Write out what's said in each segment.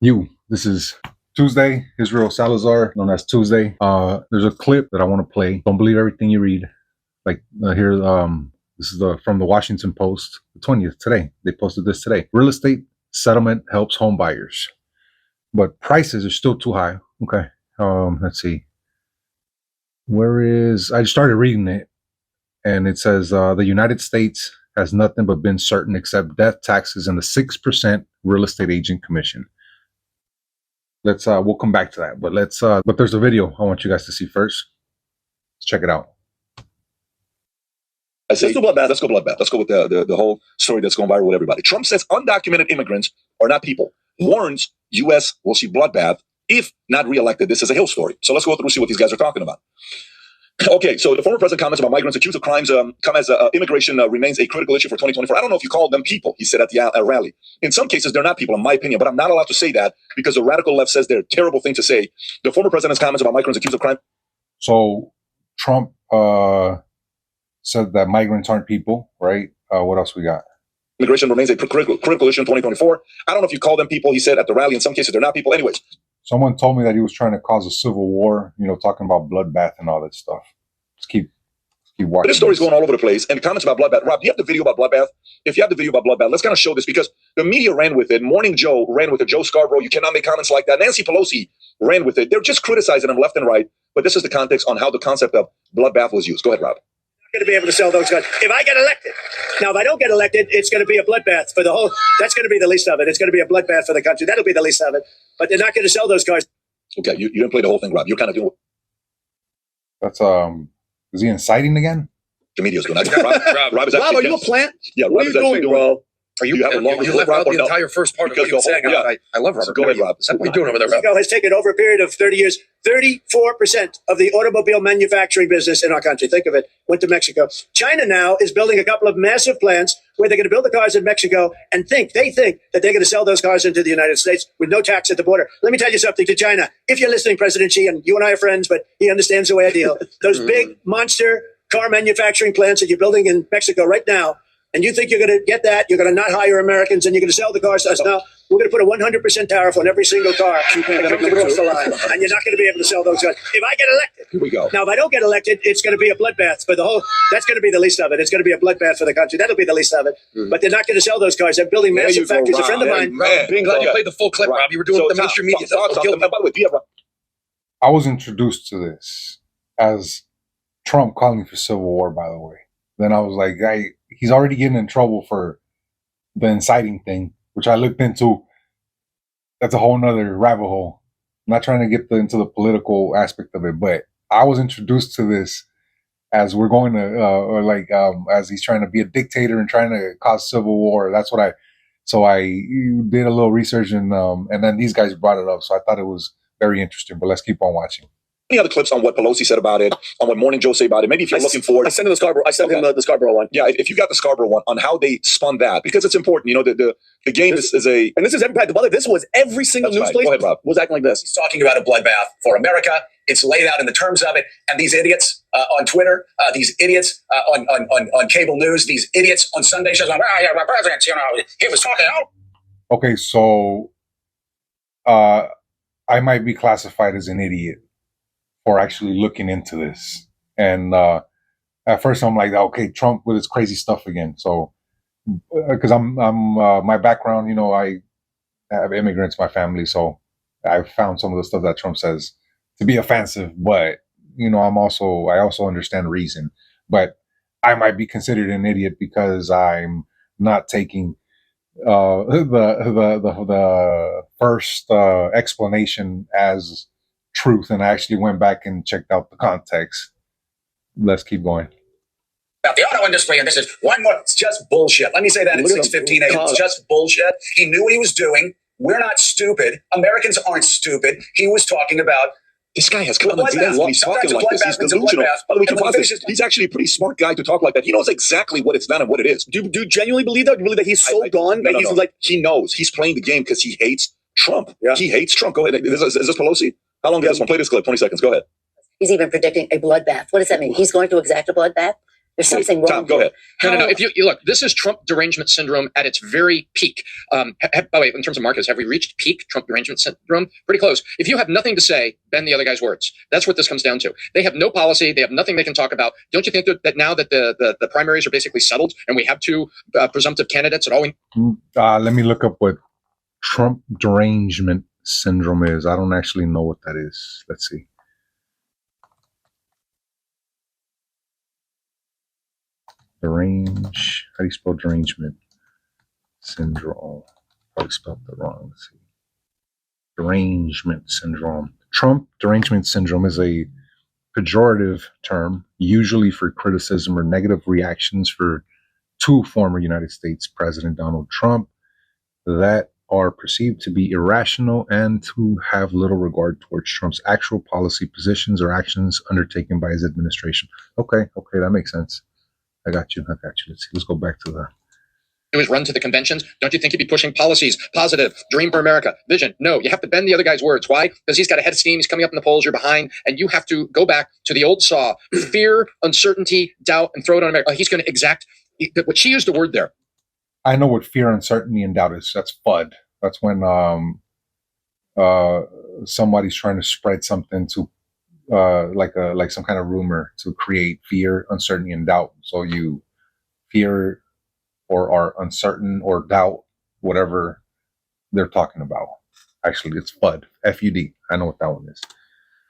This is Tuesday, Israel Salazar, known as Tuesday. There's a clip that I want to play. Don't believe everything you read. Here, this is from the Washington Post, the 20th, today. They posted this today. Real estate settlement helps home buyers, but prices are still too high. Okay. Let's see. I started reading it, and it says the United States has nothing but been certain except death taxes and the 6% real estate agent commission. We'll come back to that, but there's a video I want you guys to see first. Let's check it out. Let's go bloodbath. Let's go bloodbath. Let's go with the whole story that's going viral with everybody. Trump says undocumented immigrants are not people. Warns U.S. will see bloodbath if not reelected. This is a Hill story. So let's go through and see what these guys are talking about. Okay, so the former president comments about migrants accused of crimes come as immigration remains a critical issue for 2024. I don't know if you call them people, he said at the rally. In some cases, they're not people, in my opinion, but I'm not allowed to say that because the radical left says they're a terrible thing to say. The former president's comments about migrants accused of crime. So Trump said that migrants aren't people, right? What else we got? Immigration remains a critical issue in 2024. I don't know if you call them people, he said at the rally. In some cases, they're not people. Anyways. Someone told me that he was trying to cause a civil war, talking about bloodbath and all that stuff. Just keep watching. This story's going all over the place. And comments about bloodbath. Rob, do you have the video about bloodbath? If you have the video about bloodbath, let's kind of show this because the media ran with it. Morning Joe ran with it. Joe Scarborough, you cannot make comments like that. Nancy Pelosi ran with it. They're just criticizing him left and right. But this is the context on how the concept of bloodbath was used. Go ahead, Rob. Going to be able to sell those guns if I get elected. Now, if I don't get elected, it's going to be a bloodbath for the whole. That's going to be the least of it. It's going to be a bloodbath for the country. That'll be the least of it. But they're not going to sell those cars. Okay, you didn't play the whole thing, Rob. You're kind of doing. That's is he inciting again? The media's doing that. Rob, are you a plant? Yeah, what are you doing, bro? You left out the entire first part of what you were saying. Yeah. I love Robert. Go ahead, Rob. What are you doing over there, Rob? Mexico has taken over a period of 30 years, 34% of the automobile manufacturing business in our country. Think of it. Went to Mexico. China now is building a couple of massive plants where they're going to build the cars in Mexico and they think that they're going to sell those cars into the United States with no tax at the border. Let me tell you something to China. If you're listening, President Xi, and you and I are friends, but he understands the way I deal. Those big monster car manufacturing plants that you're building in Mexico right now, and you think you're going to get that, you're going to not hire Americans, and you're going to sell the cars to us. Now, we're going to put a 100% tariff on every single car that comes across the line, and you're not going to be able to sell those cars. If I get elected, here we go. Now, if I don't get elected, it's going to be a bloodbath for the whole. That's going to be the least of it. It's going to be a bloodbath for the country. That'll be the least of it. But they're not going to sell those cars. They're building massive factories. A friend of mine. Being glad you played the full clip, Rob. You were doing the mainstream media. By the way, I was introduced to this as Trump calling for civil war, by the way. Then I was like, he's already getting in trouble for the inciting thing, which I looked into. That's a whole nother rabbit hole. I'm not trying to get into the political aspect of it, but I was introduced to this as we're going to, as he's trying to be a dictator and trying to cause civil war. That's what so I did a little research and then these guys brought it up. So I thought it was very interesting, but let's keep on watching. Any other clips on what Pelosi said about it, on what Morning Joe said about it? Maybe if you're looking forward. I sent him the Scarborough. I sent him the Scarborough one. Yeah, if you got the Scarborough one, on how they spun that, because it's important. The game is a. And this is everybody. This was every single news place was acting like this. He's talking about a bloodbath for America. It's laid out in the terms of it. And these idiots on Twitter, these idiots on cable news, these idiots on Sunday shows, my president, he was talking out. Okay, so I might be classified as an idiot for actually looking into this. And at first I'm like, okay, Trump with his crazy stuff again. So, because I'm my background, I have immigrants in my family, so I've found some of the stuff that Trump says to be offensive, but I also understand reason. But I might be considered an idiot because I'm not taking the first explanation as truth, and I actually went back and checked out the context. Let's keep going. About the auto industry, and this is one more. It's just bullshit. Let me say that at 6:15 a.m. It's just bullshit. He knew what he was doing. We're not stupid. Americans aren't stupid. He was talking about. This guy has common sense when he's talking like this. He's delusional. By the way, he's actually a pretty smart guy to talk like that. He knows exactly what it's not and what it is. Do you genuinely believe that? Do you believe that he's so gone? No. He's like, he knows. He's playing the game because he hates Trump. Yeah. He hates Trump. Go ahead. Is this Pelosi? How long do you guys want to play this clip? 20 seconds. Go ahead. He's even predicting a bloodbath. What does that mean? He's going to exact a bloodbath? There's something wrong. Tom, go ahead. No. If you look, this is Trump derangement syndrome at its very peak. By the way, in terms of markers, have we reached peak Trump derangement syndrome? Pretty close. If you have nothing to say, bend the other guy's words. That's what this comes down to. They have no policy. They have nothing they can talk about. Don't you think that now that the primaries are basically settled and we have two presumptive candidates and all we... Let me look up what Trump derangement syndrome is. I don't actually know what that is. Let's see. Derange. How do you spell derangement syndrome? Probably spelled that wrong. Let's see. Derangement syndrome. Trump derangement syndrome is a pejorative term, usually for criticism or negative reactions to former United States President Donald Trump that are perceived to be irrational and to have little regard towards Trump's actual policy positions or actions undertaken by his administration. Okay, that makes sense. I got you. Let's see. Let's go back to the... do is run to the conventions. Don't you think he'd be pushing policies, positive, dream for America, vision? No, you have to bend the other guy's words. Why? Because he's got a head of steam. He's coming up in the polls. You're behind. And you have to go back to the old saw, fear, uncertainty, doubt, and throw it on America. He's going to exact what she used the word there. I know what fear, uncertainty, and doubt is. That's FUD. That's when somebody's trying to spread something to like some kind of rumor to create fear, uncertainty, and doubt. So you fear or are uncertain or doubt whatever they're talking about. Actually, it's FUD. F-U-D. I know what that one is.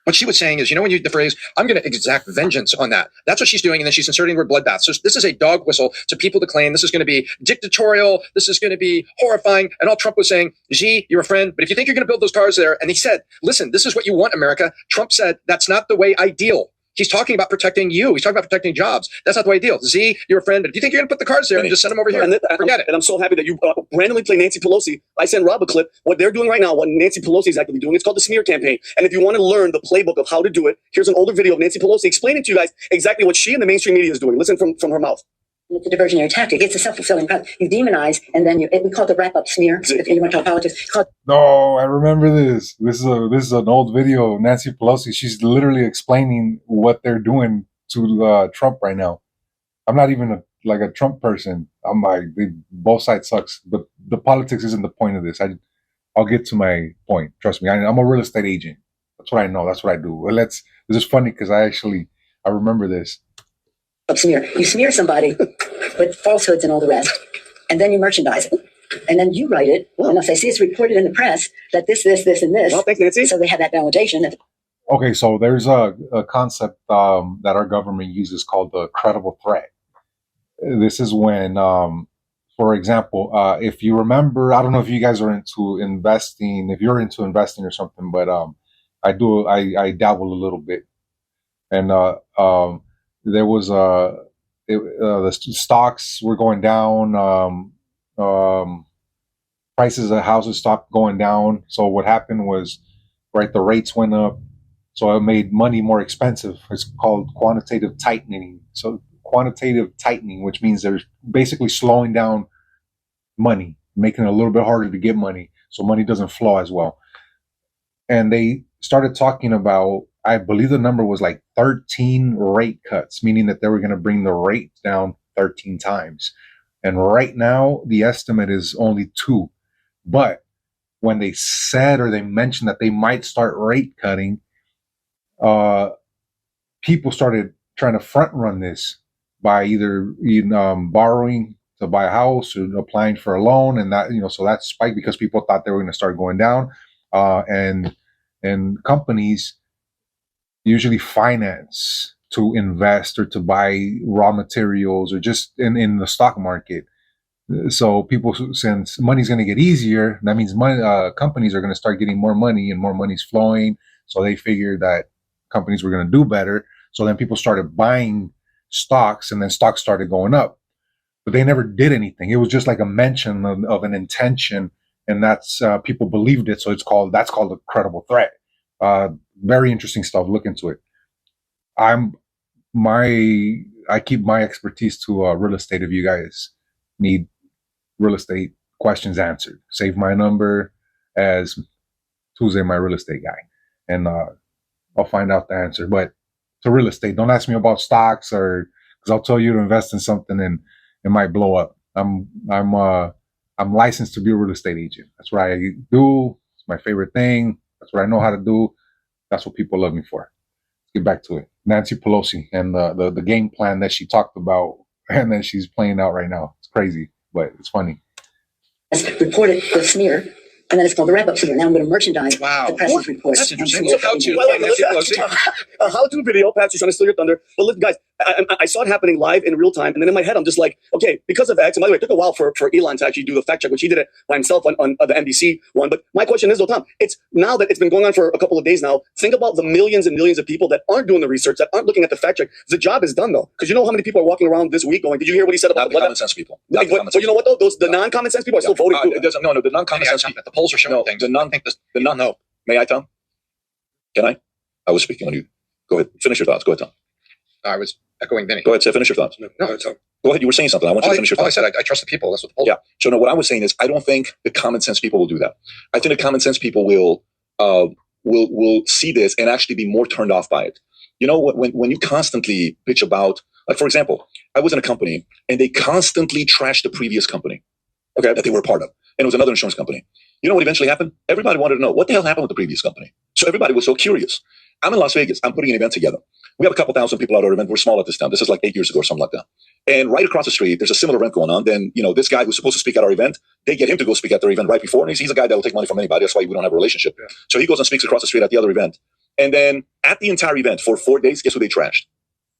What she was saying is, when you the phrase, I'm going to exact vengeance on that. That's what she's doing. And then she's inserting the word bloodbath. So this is a dog whistle to people to claim this is going to be dictatorial. This is going to be horrifying. And all Trump was saying, gee, you're a friend. But if you think you're going to build those cars there, and he said, listen, this is what you want, America. Trump said, that's not the way I deal. He's talking about protecting you. He's talking about protecting jobs. That's not the way I deal. Z, you're a friend. But if you think you're going to put the cars there and just send them over here, forget it. And I'm so happy that you randomly play Nancy Pelosi. I sent Rob a clip. What they're doing right now, what Nancy Pelosi is actively doing, it's called the smear campaign. And if you want to learn the playbook of how to do it, here's an older video of Nancy Pelosi explaining to you guys exactly what she and the mainstream media is doing. Listen from her mouth. It's a diversionary tactic. It's a self-fulfilling prophecy. You demonize, and then we call it the wrap-up smear. If you want to talk politics, No, I remember this. This is an old video of Nancy Pelosi. She's literally explaining what they're doing to Trump right now. I'm not even a Trump person. I'm like, both sides sucks. But the politics isn't the point of this. I'll get to my point. Trust me. I'm a real estate agent. That's what I know. That's what I do. Well, this is funny because I remember this. smear. You smear somebody with falsehoods and all the rest, and then you merchandise it. And then you write it, and they'll say, see, it's reported in the press that this, and this. Well, thanks, Nancy. So they have that validation. Okay, so there's a concept that our government uses called the credible threat. This is when, for example, if you remember, I don't know if you guys are into investing, if you're into investing or something, but I dabble a little bit. And there was the stocks were going down, prices of houses stopped going down. So what happened was, right, the rates went up. So it made money more expensive. It's called quantitative tightening. So quantitative tightening, which means they're basically slowing down money, making it a little bit harder to get money, so money doesn't flow as well. And they started talking about, I believe the number was like 13 rate cuts, meaning that they were going to bring the rate down 13 times. And right now, the estimate is only 2. But when they said or they mentioned that they might start rate cutting, people started trying to front run this by either borrowing to buy a house or applying for a loan, and that so that spiked because people thought they were going to start going down, and companies usually finance to invest or to buy raw materials or just in the stock market. So people, since money's going to get easier, that means money, companies are going to start getting more money and more money's flowing. So they figured that companies were going to do better. So then people started buying stocks, and then stocks started going up. But they never did anything. It was just like a mention of an intention, and that's people believed it. So that's called a credible threat. Very interesting stuff. Look into it. I keep my expertise to real estate. If you guys need real estate questions answered, save my number as Tuesday, my real estate guy, and I'll find out the answer. But to real estate, don't ask me about stocks or because I'll tell you to invest in something and it might blow up. I'm licensed to be a real estate agent. That's what I do. It's my favorite thing. That's what I know how to do. That's what people love me for. Let's get back to it. Nancy Pelosi and the game plan that she talked about and then she's playing out right now. It's crazy, but it's funny. Reported the smear, and then it's called the wrap-up smear. Now I'm going to merchandise the press's report. That's interesting. It's a a how-to video. Pat's trying to steal your thunder. But look, guys, I saw it happening live in real time, and then in my head, I'm just like, okay, because of X. And by the way, it took a while for Elon to actually do the fact check, which he did it by himself on the NBC one. But my question is, though, Tom, it's now that it's been going on for a couple of days now. Think about the millions and millions of people that aren't doing the research, that aren't looking at the fact check. The job is done, though, because you know how many people are walking around this week going, "Did you hear what he said about the common sense people?" So you know what, though, the non-common sense people are still voting. No, the non-common sense people. The polls are showing things. No. May I, Tom? Can I? I was speaking on you. Go ahead. Finish your thoughts. Go ahead, Tom. I was echoing Vinny. Go ahead. Say finish your thoughts. No, Tom. Go ahead. You were saying something. I want you to finish your thoughts. I said I trust the people. That's what the polls. Yeah. So no, what I was saying is I don't think the common sense people will do that. I think the common sense people will see this and actually be more turned off by it. You know, when you constantly bitch about, like, for example, I was in a company and they constantly trashed the previous company, okay, that they were a part of. And it was another insurance company. You know what eventually happened? Everybody wanted to know what the hell happened with the previous company. So everybody was so curious. I'm in Las Vegas. I'm putting an event together. We have a couple thousand people at our event. We're small at this time. This is like 8 years ago or something like that. And right across the street, there's a similar event going on. Then, you know, this guy who's supposed to speak at our event, they get him to go speak at their event right before. And he's a guy that will take money from anybody. That's why we don't have a relationship. Yeah. So he goes and speaks across the street at the other event. And then at the entire event for 4 days, guess who they trashed?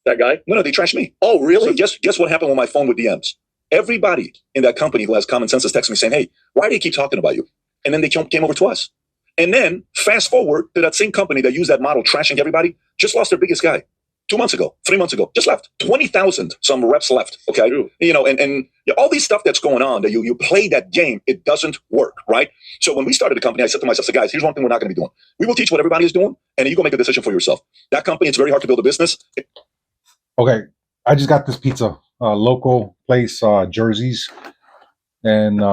That guy? No, they trashed me. Oh, really? So guess what happened with my phone with DMs? Everybody in that company who has common sense is texting me saying, "Hey, why do they keep talking about you?" And then they came over to us. And then fast forward to that same company that used that model, trashing everybody, just lost their biggest guy 2 months ago, 3 months ago, just left. 20,000 some reps left. Okay. You know, and all these stuff that's going on that you play that game, it doesn't work, right? So when we started the company, I said to myself, guys, here's one thing we're not going to be doing. We will teach what everybody is doing, and you go make a decision for yourself. That company, it's very hard to build a business. Okay. I just got this pizza, local place, Jersey's. And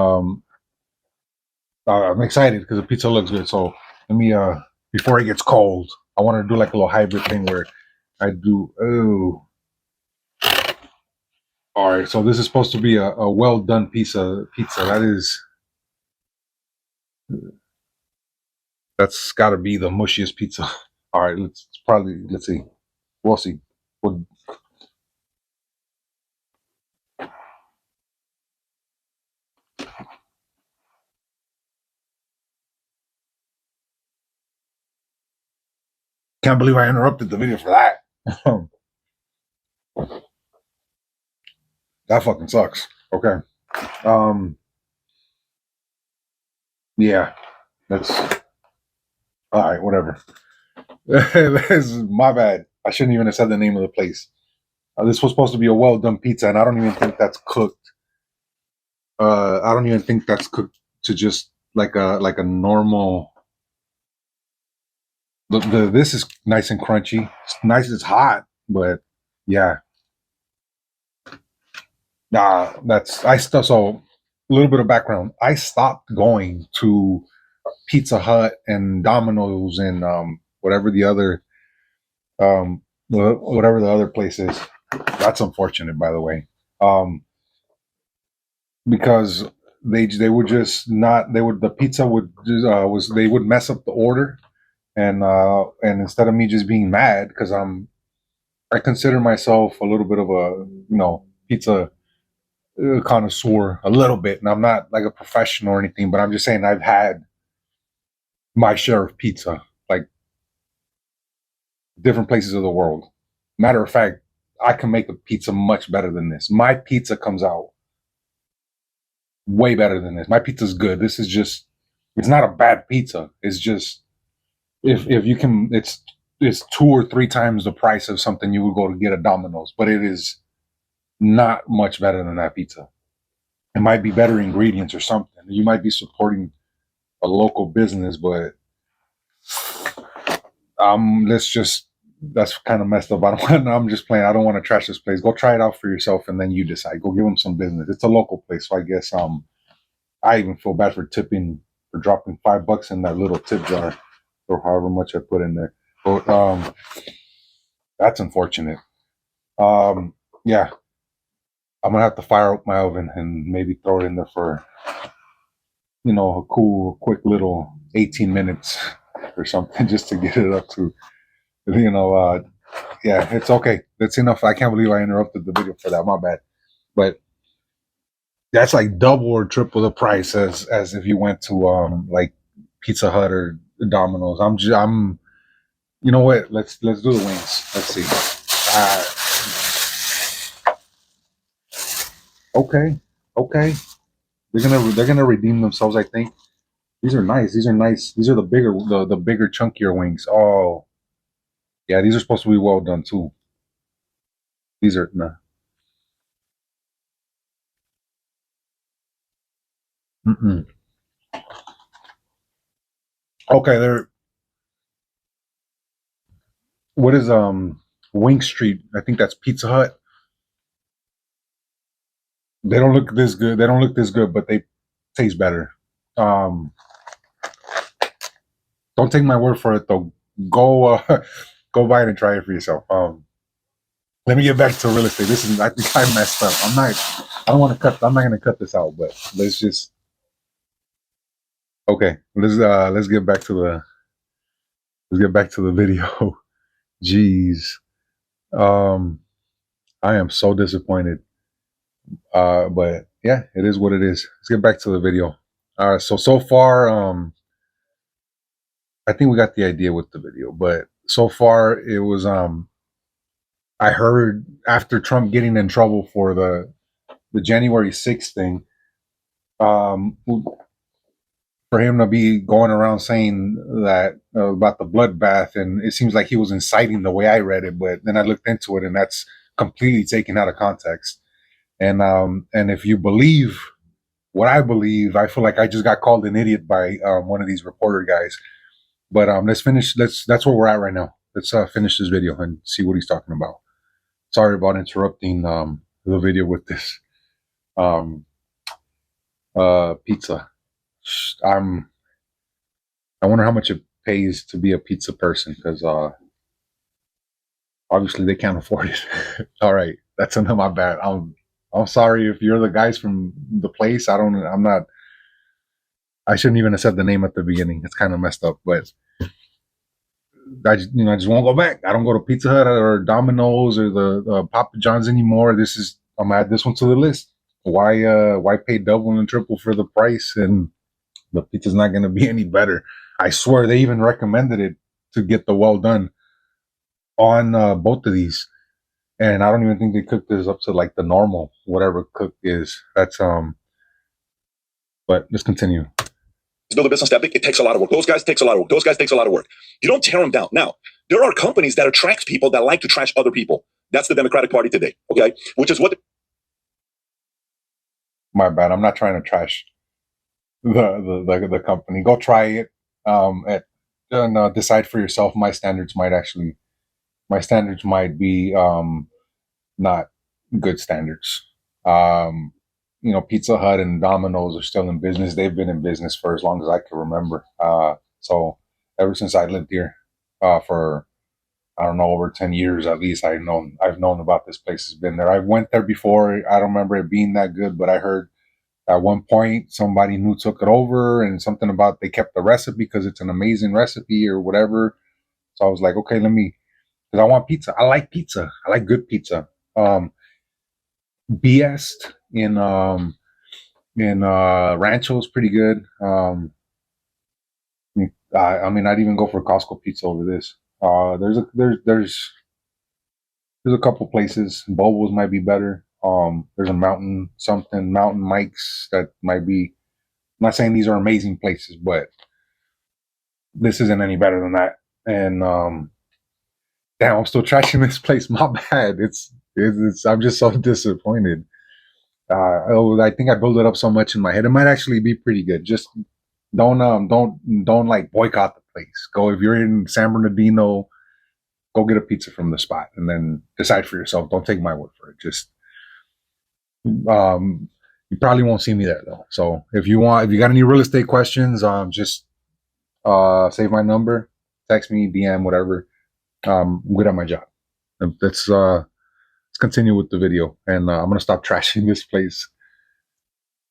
I'm excited because the pizza looks good. So let me, before it gets cold, I want to do like a little hybrid thing where I do, all right. So this is supposed to be a well done pizza. That's got to be the mushiest pizza. All right. Let's see. We'll see. Can't believe I interrupted the video for that. That fucking sucks. Okay. Yeah. That's all right, whatever. This is my bad. I shouldn't even have said the name of the place. This was supposed to be a well done pizza, and I don't even think that's cooked. I don't even think that's cooked to just like a normal. This is nice and crunchy. It's nice. It's hot, but yeah. So a little bit of background. I stopped going to Pizza Hut and Domino's and whatever the other place is. That's unfortunate, by the way. Because they would just not. The pizza would just, they would mess up the order. And instead of me just being mad, because I consider myself a little bit of a pizza connoisseur a little bit, and I'm not like a professional or anything, but I'm just saying I've had my share of pizza, like different places of the world. Matter of fact, I can make a pizza much better than this. My pizza comes out way better than this. My pizza's good. This is just, it's not a bad pizza. It's just, if you can, it's 2 or 3 times the price of something you would go to get at Domino's, but it is not much better than that pizza. It might be better ingredients or something. You might be supporting a local business, but that's kind of messed up. I'm just playing. I don't want to trash this place. Go try it out for yourself, and then you decide. Go give them some business. It's a local place, so I guess I even feel bad for dropping $5 in that little tip jar, or however much I put in there. But that's unfortunate. yeah, I'm gonna have to fire up my oven and maybe throw it in there for, you know, a cool, quick little 18 minutes or something just to get it up to, you know, yeah, it's okay. That's enough. I can't believe I interrupted the video for that. My bad. But that's like double or triple the price as if you went to like Pizza Hut or Domino's. I'm you know what? Let's do the wings. Let's see. Okay. Okay. They're gonna redeem themselves, I think. These are nice. These are nice. These are the bigger chunkier wings. Oh, yeah, these are supposed to be well done too. These are nah. Mm-mm. Okay, they're what is Wing Street? I think that's Pizza Hut. They don't look this good. They don't look this good, but they taste better. Um, don't take my word for it though. Go go buy it and try it for yourself. Let me get back to real estate. This is I think I messed up. I don't want to cut. I'm not gonna cut this out, but let's just okay. Let's get back to the video. Jeez. Um, I am so disappointed. But yeah, it is what it is. Let's get back to the video. So far, I think we got the idea with the video, but so far it was I heard after Trump getting in trouble for the January 6th thing, um for him to be going around saying that about the bloodbath, and it seems like he was inciting the way I read it, but then I looked into it and that's completely taken out of context. And if you believe what I believe, I feel like I just got called an idiot by one of these reporter guys. But let's finish. That's where we're at right now. Let's finish this video and see what he's talking about. Sorry about interrupting the video with this pizza. I wonder how much it pays to be a pizza person because obviously they can't afford it. All right, that's enough. My bad. I'm sorry if you're the guys from the place. I'm not. I shouldn't even have said the name at the beginning. It's kind of messed up, but I just won't go back. I don't go to Pizza Hut or Domino's or the Papa John's anymore. I'm gonna add this one to the list. Why pay double and triple for the price and the pizza's not gonna be any better? I swear they even recommended it to get the well done on both of these, and I don't even think they cooked this up to like the normal whatever cooked is. That's But let's continue. Build a business that big, it takes a lot of work. Those guys takes a lot of work. Those guys takes a lot of work. You don't tear them down. Now, there are companies that attract people that like to trash other people. That's the Democratic Party today, okay? Which is what... My bad. I'm not trying to trash the company. Go try it and decide for yourself. My standards might be not good standards. Pizza Hut and Domino's are still in business. They've been in business for as long as I can remember. So ever since I lived here for, I don't know, over 10 years at least, I've known about this place. Has been there. I went there before. I don't remember it being that good, but I heard at one point somebody new took it over and something about they kept the recipe because it's an amazing recipe or whatever. So I was like, okay, because I want pizza. I like pizza. I like good pizza. BS in Rancho is pretty good. I mean, I'd even go for Costco pizza over this. There's a couple places. Bobo's might be better. There's a Mountain Mike's that might be. I'm not saying these are amazing places, but this isn't any better than that. And damn, I'm still trashing this place. My bad. It's I'm just so disappointed. I think I built it up so much in my head. It might actually be pretty good. Just don't like boycott the place. Go if you're in San Bernardino, go get a pizza from the spot and then decide for yourself. Don't take my word for it. Just you probably won't see me there though. So if you got any real estate questions, just save my number, text me, DM, whatever. I'm good at my job. That's let's continue with the video, and I'm gonna stop trashing this place.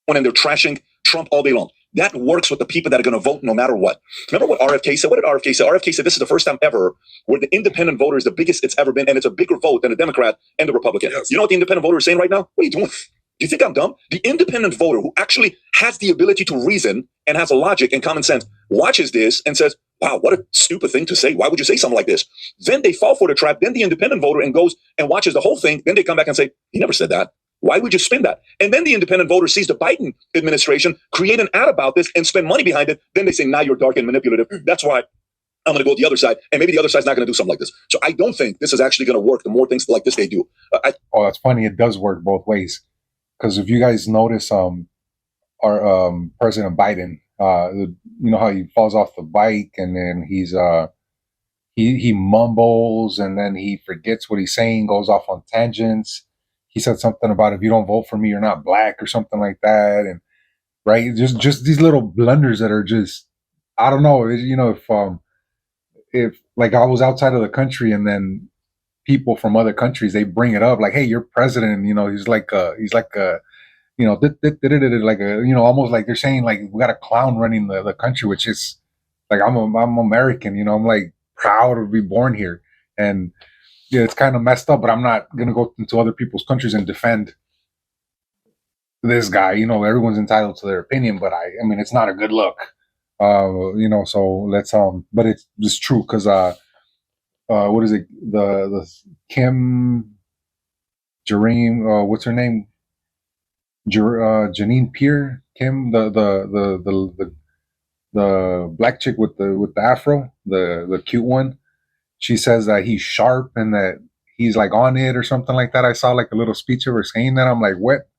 And they're trashing Trump all day long. That works with the people that are going to vote no matter what. Remember what RFK said? What did RFK say? RFK said this is the first time ever where the independent voter is the biggest it's ever been, and it's a bigger vote than the Democrat and the Republican. Yes. You know what the independent voter is saying right now? What are you doing? Do you think I'm dumb? The independent voter who actually has the ability to reason and has a logic and common sense watches this and says, wow, what a stupid thing to say. Why would you say something like this? Then they fall for the trap. Then the independent voter and goes and watches the whole thing. Then they come back and say, he never said that. Why would you spin that? And then the independent voter sees the Biden administration create an ad about this and spend money behind it. Then they say, now you're dark and manipulative. That's why I'm going to go the other side. And maybe the other side's not going to do something like this. So I don't think this is actually going to work. The more things like this they do. Oh, that's funny. It does work both ways. Because if you guys notice, our President Biden, you know how he falls off the bike and then he mumbles and then he forgets what he's saying, goes off on tangents. He said something about if you don't vote for me, you're not black or something like that. And right, just these little blunders that are just, I don't know. You know, if like I was outside of the country and then people from other countries, they bring it up like, hey, you're president. You know, he's like a, you know, like a, you know, almost like they're saying like we got a clown running the country, which is like I'm American. You know, I'm like proud to be born here, and yeah, it's kind of messed up. But I'm not gonna go into other people's countries and defend this guy. You know, everyone's entitled to their opinion, but I mean, it's not a good look. You know, so let's but it's just true because what is it? The Kim Jareem, what's her name? Janine Peer, Kim, the black chick with the afro, the cute one. She says that he's sharp and that he's like on it or something like that. I saw like a little speech of her saying that. I'm like, what?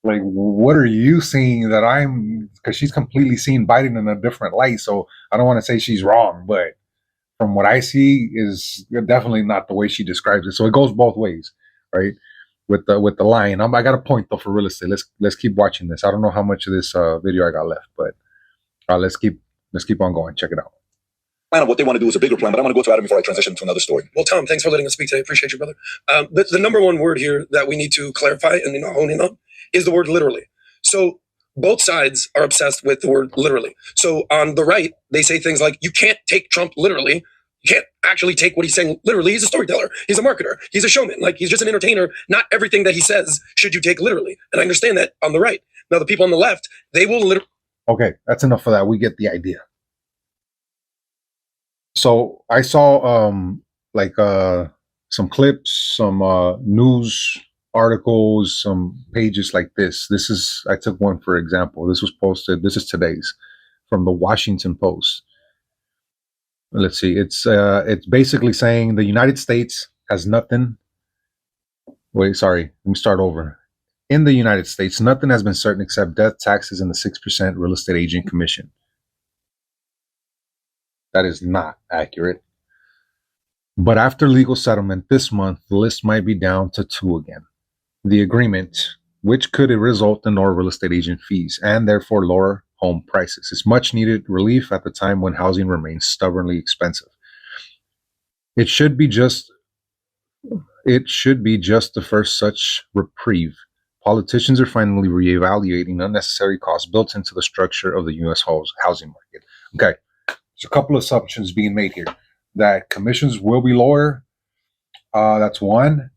Like, what are you seeing that I'm? Because she's completely seeing Biden in a different light. So I don't want to say she's wrong, but from what I see is definitely not the way she describes it. So it goes both ways, right? With the line. I got a point though for real estate. Let's keep watching this. I don't know how much of this video I got left, but let's keep on going. Check it out. Plan of what they want to do is a bigger plan, but I'm going to go to Adam before I transition to another story. Well, Tom, thanks for letting us speak today. I appreciate you, brother. The number one word here that we need to clarify and hone in on is the word literally. So both sides are obsessed with the word literally. So on the right, they say things like, you can't take Trump literally. You can't actually take what he's saying literally. He's a storyteller. He's a marketer. He's a showman. Like, he's just an entertainer. Not everything that he says should you take literally. And I understand that on the right. Now, the people on the left, they will literally. Okay, that's enough of that. We get the idea. So I saw some clips, some news articles, some pages like this. I took one for example. This was posted. This is today's from the Washington Post. Let's see. It's basically saying the United States has nothing. Wait, sorry. Let me start over. In the United States, nothing has been certain except death, taxes, and the 6% real estate agent commission. That is not accurate. But after legal settlement this month, the list might be down to 2 again. The agreement, which could result in lower real estate agent fees and therefore lower home prices, is much needed relief at the time when housing remains stubbornly expensive. It should be just the first such reprieve. Politicians are finally reevaluating unnecessary costs built into the structure of the U.S. housing market. Okay, there's a couple of assumptions being made here. That commissions will be lower. That's one.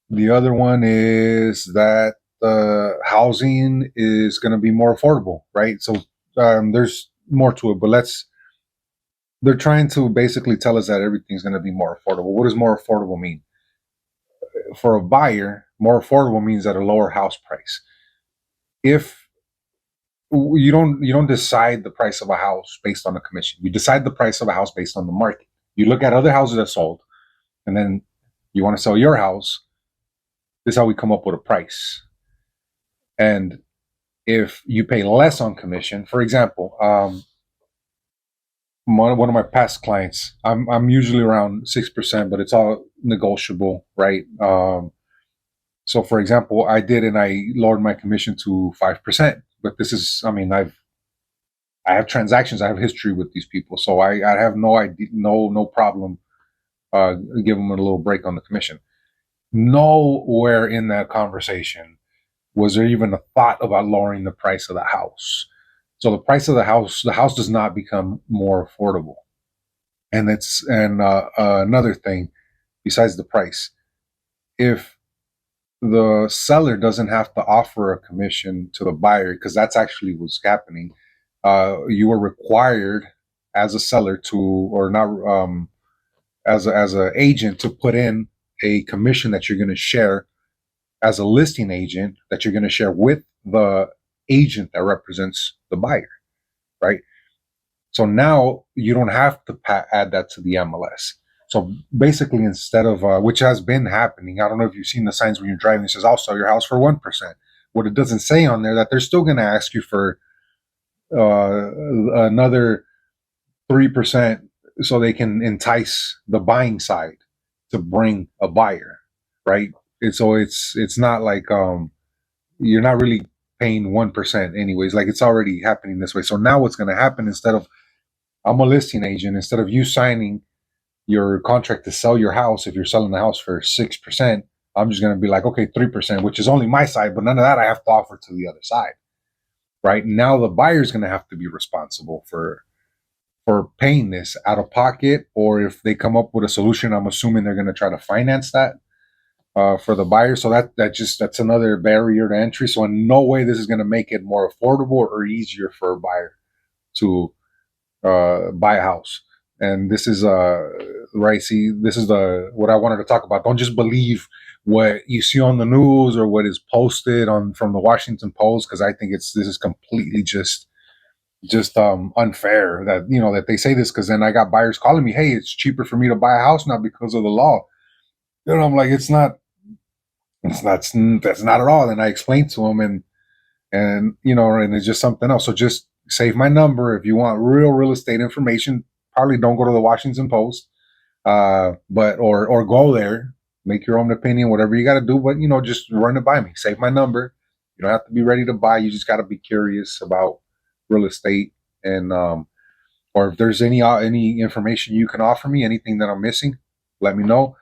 The other one is that housing is going to be more affordable, right? So there's more to it, but they're trying to basically tell us that everything's going to be more affordable. What does more affordable mean? For a buyer, more affordable means at a lower house price. If you don't decide the price of a house based on a commission, you decide the price of a house based on the market. You look at other houses that sold, and then you want to sell your house. This is how we come up with a price. And if you pay less on commission, for example, one of my past clients, I'm usually around 6%, but it's all negotiable, right? So for example, I lowered my commission to 5%, but this is, I mean, I have transactions, I have history with these people, so I have no idea, no problem, give them a little break on the commission. nowhere in that conversation was there even a thought about lowering the price of the house. So the price of the house does not become more affordable. And another thing besides the price, if the seller doesn't have to offer a commission to the buyer, because that's actually what's happening, you are required as a seller to, or not, as a agent, to put in a commission that you're going to share as a listing agent, that you're going to share with the agent that represents the buyer, right? So now you don't have to add that to the MLS. So basically, instead of, which has been happening, I don't know if you've seen the signs when you're driving, it says, I'll sell your house for 1%. What it doesn't say on there, that they're still going to ask you for another 3% so they can entice the buying side to bring a buyer, right? So it's not like you're not really paying 1% anyways. Like, it's already happening this way. So now what's going to happen, instead of, I'm a listing agent, instead of you signing your contract to sell your house, if you're selling the house for 6%, I'm just going to be like, okay, 3%, which is only my side, but none of that I have to offer to the other side, right? Now the buyer's going to have to be responsible for paying this out of pocket, or if they come up with a solution, I'm assuming they're going to try to finance that for the buyer. So that's another barrier to entry. So in no way this is going to make it more affordable or easier for a buyer to buy a house. And this is right. See, this is what I wanted to talk about. Don't just believe what you see on the news or what is posted from the Washington Post, because I think this is completely just unfair that that they say this, because then I got buyers calling me, hey, it's cheaper for me to buy a house now because of the law. I'm like, that's not at all. And I explained to them, and it's just something else. So just save my number if you want real estate information. Probably don't go to the Washington Post, but or go there, make your own opinion, whatever you got to do. But just run it by me. Save my number. You don't have to be ready to buy. You just got to be curious about real estate, and or if there's any information you can offer me, anything that I'm missing, let me know.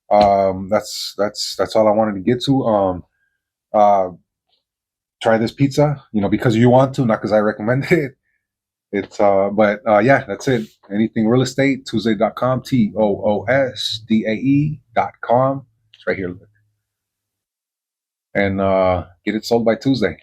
That's all I wanted to get to. Try this pizza, because you want to, not because I recommended it. It's yeah, that's it. Anything real estate, Tuesday.com, TOOSDAE.com. It's right here. And get it sold by Tuesday.